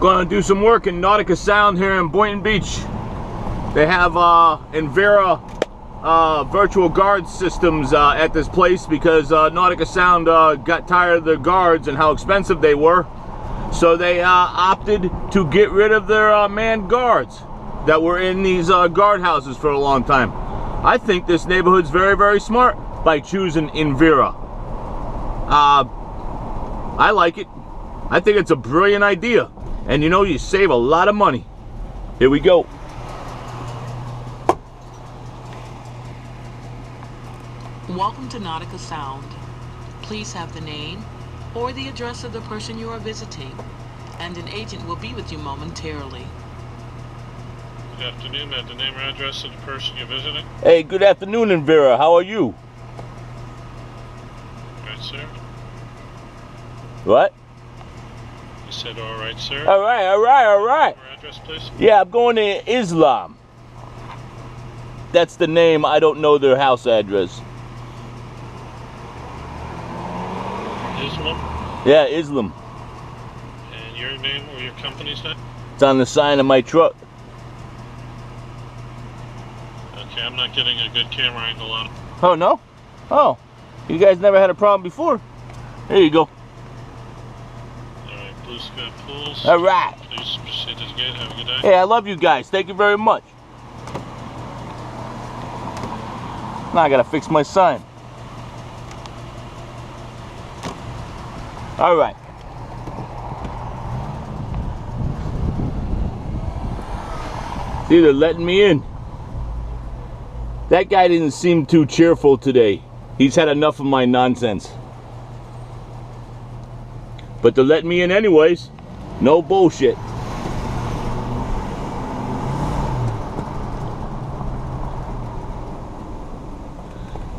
Gonna do some work in Nautica Sound here in Boynton Beach. They have Envera virtual guard systems at this place because Nautica Sound got tired of their guards and how expensive they were. So they opted to get rid of their manned guards that were in these guard houses for a long time. I think this neighborhood's very, very smart by choosing Envera. I like it. I think it's a brilliant idea. And you know, you save a lot of money. Here we go. Welcome to Nautica Sound. Please have the name or the address of the person you are visiting, and an agent will be with you momentarily. Good afternoon. The name or address of the person you're visiting? Hey, good afternoon, Envera. How are you? Right, sir. What? You said all right, sir. All right, all right, all right. Name or address, please? Yeah, I'm going to Islam. That's the name. I don't know their house address. Islam? Yeah, Islam. And your name or your company's name? It's on the sign of my truck. Okay, I'm not getting a good camera angle on it. Oh, no? Oh, you guys never had a problem before. There you go. Alright, Blue Sky Pools. All right. Please proceed to the gate. Have a good day. Hey, I love you guys. Thank you very much. Now I gotta fix my sign. All right. See, they're letting me in. That guy didn't seem too cheerful today. He's had enough of my nonsense. But they're letting me in anyways. No bullshit.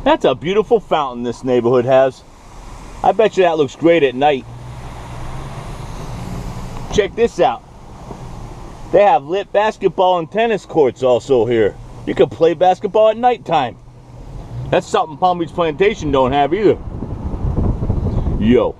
That's a beautiful fountain this neighborhood has. I bet you that looks great at night. Check this out. They have lit basketball and tennis courts also here. You can play basketball at nighttime. That's something Palm Beach Plantation don't have either. Yo.